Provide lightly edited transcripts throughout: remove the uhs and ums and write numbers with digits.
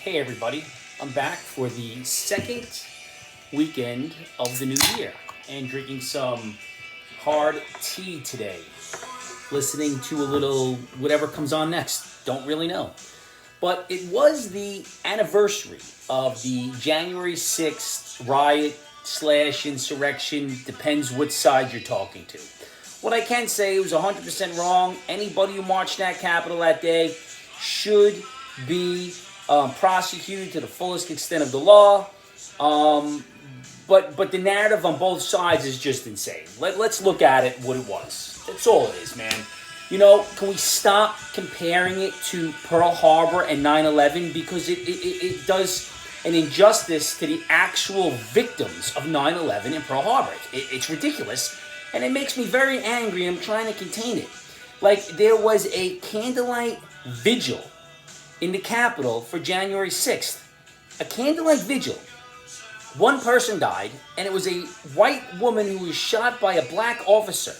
Hey everybody, I'm back for the second weekend of the new year and drinking some hard tea today. Listening to a little whatever comes on next, don't really know. But it was the anniversary of the January 6th riot slash insurrection, depends what side you're talking to. What I can say, it was 100% wrong. Anybody who marched that Capitol that day should be prosecuted to the fullest extent of the law. But the narrative on both sides is just insane. Let's look at it what it was. That's all it is, man. You know, can we stop comparing it to Pearl Harbor and 9/11? Because it does an injustice to the actual victims of 9/11 and Pearl Harbor. It's ridiculous, and it makes me very angry. I'm trying to contain it. Like, there was a candlelight vigil in the Capitol for January 6th. A candlelight vigil. One person died, and it was a white woman who was shot by a black officer.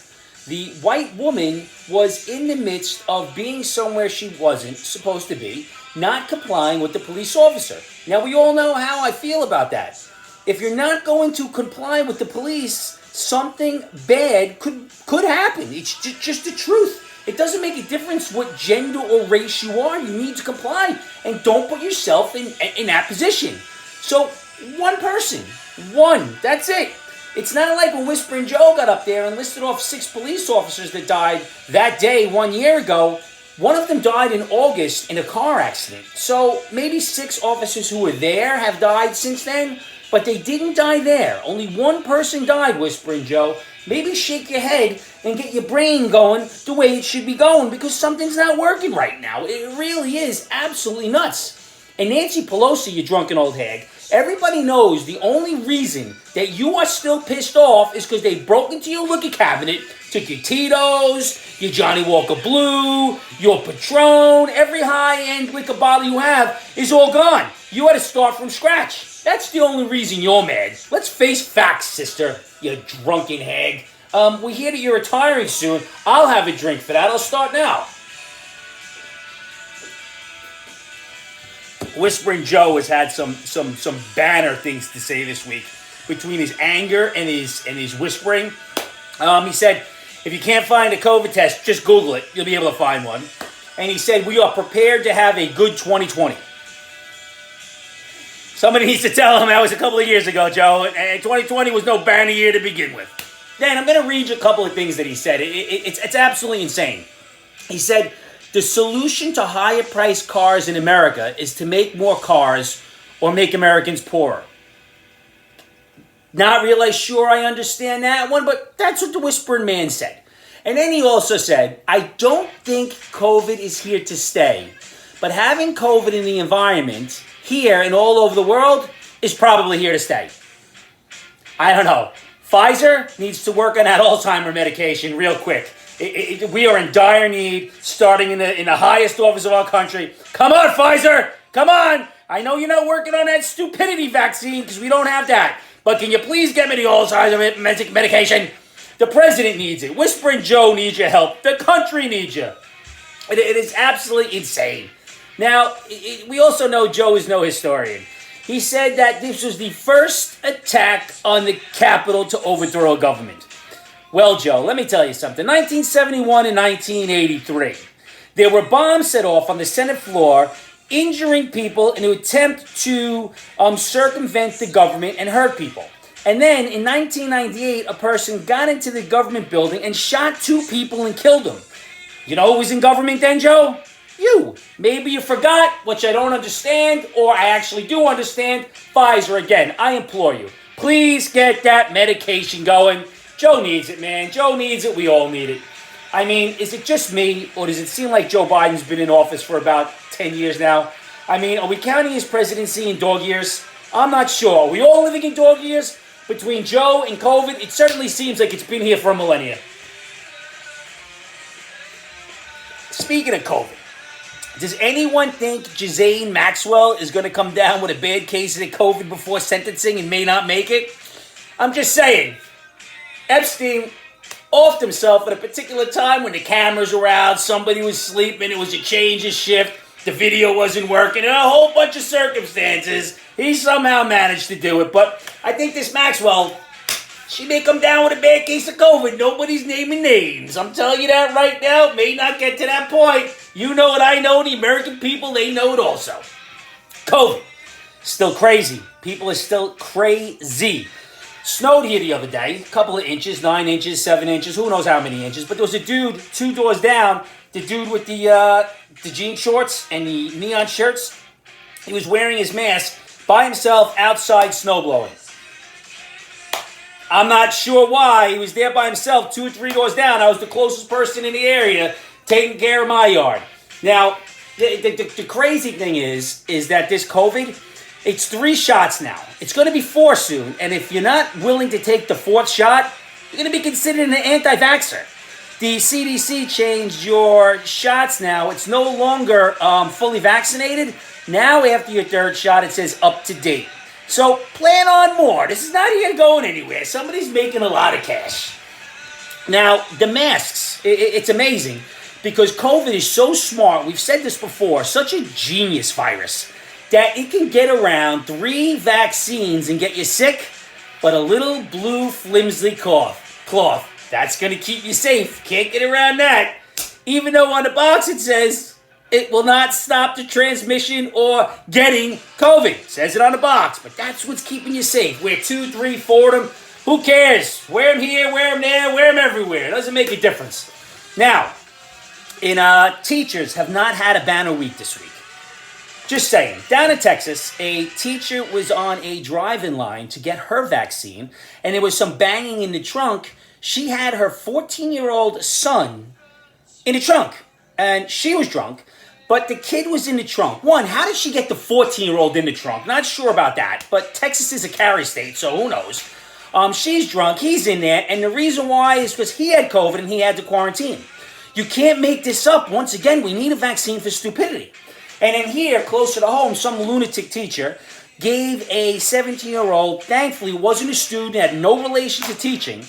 The white woman was in the midst of being somewhere she wasn't supposed to be, not complying with the police officer. Now, we all know how I feel about that. If you're not going to comply with the police, something bad could happen. It's just the truth. It doesn't make a difference what gender or race you are. You need to comply, and don't put yourself in that position. So, one person, that's it. It's not like when Whispering Joe got up there and listed off 6 police officers that died that day 1 year ago. One of them died in August in a car accident. So maybe 6 officers who were there have died since then, but they didn't die there. Only one person died, Whispering Joe. Maybe shake your head and get your brain going the way it should be going, because something's not working right now. It really is absolutely nuts. And Nancy Pelosi, you drunken old hag, everybody knows the only reason that you are still pissed off is because they broke into your liquor cabinet, took your Tito's, your Johnny Walker Blue, your Patron, every high-end liquor bottle you have is all gone. You had to start from scratch. That's the only reason you're mad. Let's face facts, sister, you drunken hag. We hear that you're retiring soon. I'll have a drink for that. I'll start now. Whispering Joe has had some banner things to say this week between his anger and his whispering. He said, if you can't find a COVID test, just Google it. You'll be able to find one. And he said, we are prepared to have a good 2020. Somebody needs to tell him that was a couple of years ago, Joe, and 2020 was no banner year to begin with. Then I'm going to read you a couple of things that he said. It's absolutely insane. He said, the solution to higher priced cars in America is to make more cars or make Americans poorer. Not really sure I understand that one, but that's what the Whispering Man said. And then he also said, I don't think COVID is here to stay, but having COVID in the environment here and all over the world is probably here to stay. I don't know. Pfizer needs to work on that Alzheimer medication real quick. We are in dire need, starting in the highest office of our country. Come on, Pfizer! Come on! I know you're not working on that stupidity vaccine because we don't have that. But can you please get me the Alzheimer's medication? The president needs it. Whispering Joe needs your help. The country needs you. It is absolutely insane. Now, we also know Joe is no historian. He said that this was the first attack on the Capitol to overthrow a government. Well, Joe, let me tell you something. 1971 and 1983, there were bombs set off on the Senate floor, injuring people in an attempt to circumvent the government and hurt people. And then in 1998, a person got into the government building and shot 2 people and killed them. You know who was in government then, Joe? You. Maybe you forgot, which I don't understand, or I actually do understand. Pfizer, again, I implore you, please get that medication going. Joe needs it, man. Joe needs it. We all need it. I mean, is it just me, or does it seem like Joe Biden's been in office for about 10 years now? I mean, are we counting his presidency in dog years? I'm not sure. Are we all living in dog years? Between Joe and COVID, it certainly seems like it's been here for a millennia. Speaking of COVID, does anyone think Ghislaine Maxwell is going to come down with a bad case of the COVID before sentencing and may not make it? I'm just saying. Epstein offed himself at a particular time when the cameras were out, somebody was sleeping, it was a change of shift. The video wasn't working, and a whole bunch of circumstances. He somehow managed to do it. But I think this Maxwell, she may come down with a bad case of COVID. Nobody's naming names. I'm telling you that right now. May not get to that point. You know what I know. The American people, they know it also. COVID. Still crazy. People are still crazy. Snowed here the other day. A couple of inches, 9 inches, 7 inches. Who knows how many inches. But there was a dude 2 doors down. The dude with the jean shorts and the neon shirts. He was wearing his mask by himself outside snowblowing. I'm not sure why. He was there by himself 2 or 3 doors down. I was the closest person in the area taking care of my yard. Now, the crazy thing is that this COVID, it's 3 shots now. It's going to be 4 soon. And if you're not willing to take the 4th shot, you're going to be considered an anti-vaxxer. The CDC changed your shots now. It's no longer fully vaccinated. Now, after your 3rd shot, it says up to date. So plan on more. This is not even going anywhere. Somebody's making a lot of cash. Now, the masks, it's amazing because COVID is so smart. We've said this before, such a genius virus that it can get around 3 vaccines and get you sick, but a little blue flimsy cloth. That's going to keep you safe. Can't get around that. Even though on the box it says it will not stop the transmission or getting COVID. It says it on the box, but that's what's keeping you safe. Wear 2, 3, 4 of them. Who cares? Wear them here, wear them there, wear them everywhere. It doesn't make a difference. Now, teachers have not had a banner week this week. Just saying. Down in Texas, a teacher was on a drive-in line to get her vaccine, and there was some banging in the trunk. She had her 14-year-old son in the trunk, and she was drunk. But the kid was in the trunk. One, how did she get the 14-year-old in the trunk? Not sure about that, but Texas is a carry state, so who knows? She's drunk, he's in there, and the reason why is because he had COVID and he had to quarantine. You can't make this up. Once again, we need a vaccine for stupidity. And in here, closer to home, some lunatic teacher gave a 17-year-old, thankfully wasn't a student, had no relation to teaching,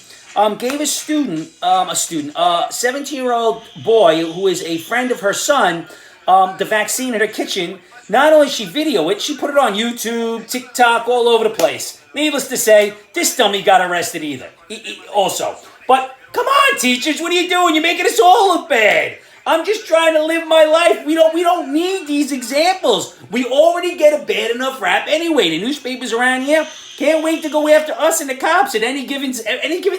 gave a 17-year-old boy who is a friend of her son, the vaccine in her kitchen. Not only did she video it, she put it on YouTube, TikTok, all over the place. Needless to say, this dummy got arrested also. But come on, teachers, what are you doing? You're making us all look bad. I'm just trying to live my life. We don't need these examples. We already get a bad enough rap anyway. The newspapers around here can't wait to go after us and the cops at any given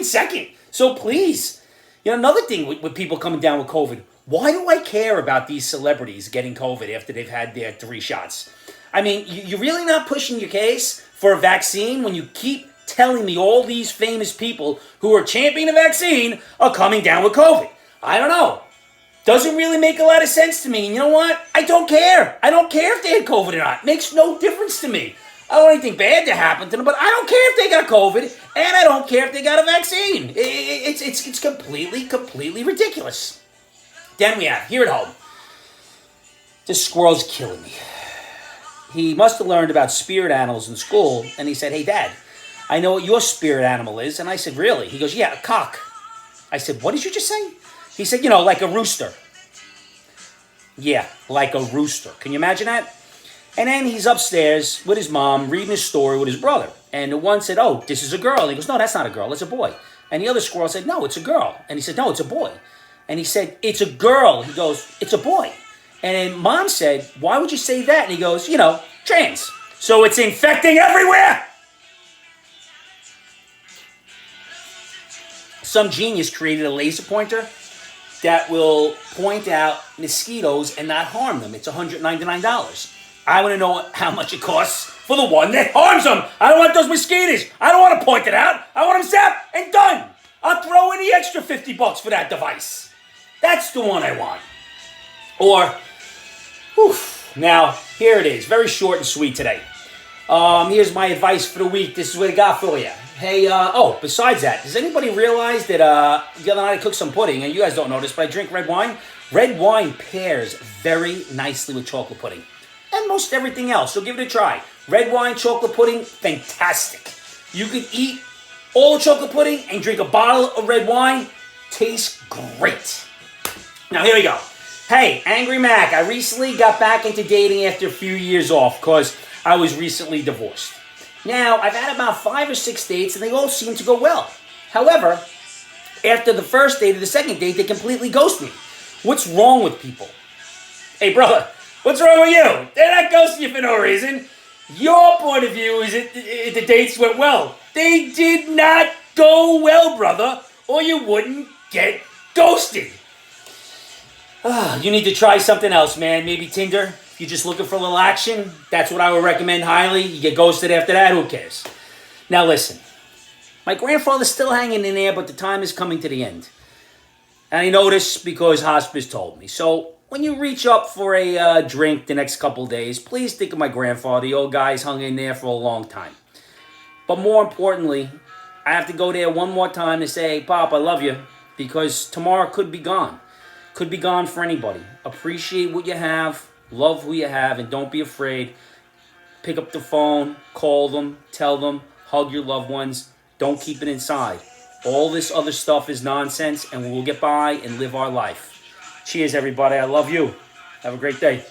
second. So please, another thing with people coming down with COVID. Why do I care about these celebrities getting COVID after they've had their 3 shots? I mean, you're really not pushing your case for a vaccine when you keep telling me all these famous people who are championing the vaccine are coming down with COVID. I don't know. Doesn't really make a lot of sense to me. And you know what? I don't care. I don't care if they had COVID or not. It makes no difference to me. I don't want anything bad to happen to them, but I don't care if they got COVID, and I don't care if they got a vaccine. It's completely ridiculous. Then we have, here at home, this squirrel's killing me. He must have learned about spirit animals in school, and he said, "Hey, Dad, I know what your spirit animal is." And I said, "Really?" He goes, "Yeah, a cock." I said, "What did you just say?" He said, like a rooster. Yeah, like a rooster. Can you imagine that? And then he's upstairs with his mom, reading his story with his brother. And the one said, "Oh, this is a girl." And he goes, "No, that's not a girl, it's a boy." And the other squirrel said, "No, it's a girl." And he said, "No, it's a boy." And he said, "It's a girl." He goes, "It's a boy." And then Mom said, "Why would you say that?" And he goes, trans. So it's infecting everywhere. Some genius created a laser pointer that will point out mosquitoes and not harm them. It's $199. I want to know how much it costs for the one that harms them. I don't want those mosquitoes. I don't want to point it out. I want them zapped and done. I'll throw in the extra $50 for that device. That's the one I want. Or, now, here it is. Very short and sweet today. Here's my advice for the week. This is what I got for you. Hey, besides that, does anybody realize that the other night I cooked some pudding, and you guys don't know this, but I drink red wine? Red wine pairs very nicely with chocolate pudding. And most everything else, so give it a try. Red wine, chocolate pudding, fantastic. You could eat all the chocolate pudding and drink a bottle of red wine. Tastes great. Now, here we go. Hey, Angry Mac, I recently got back into dating after a few years off because I was recently divorced. Now, I've had about 5 or 6 dates and they all seem to go well. However, after the first date or the second date, they completely ghost me. What's wrong with people? Hey, brother, what's wrong with you? They're not ghosting you for no reason. Your point of view is that the dates went well. They did not go well, brother, or you wouldn't get ghosted. You need to try something else, man. Maybe Tinder. If you're just looking for a little action, that's what I would recommend highly. You get ghosted after that, who cares? Now listen, my grandfather's still hanging in there, but the time is coming to the end. And I know this because hospice told me. So when you reach up for a drink the next couple days, please think of my grandfather. The old guy's hung in there for a long time. But more importantly, I have to go there one more time to say, Pop, I love you, because tomorrow could be gone. Could be gone for anybody. Appreciate what you have, love who you have, and don't be afraid. Pick up the phone, call them, tell them, hug your loved ones. Don't keep it inside. All this other stuff is nonsense, and we'll get by and live our life. Cheers, everybody. I love you. Have a great day.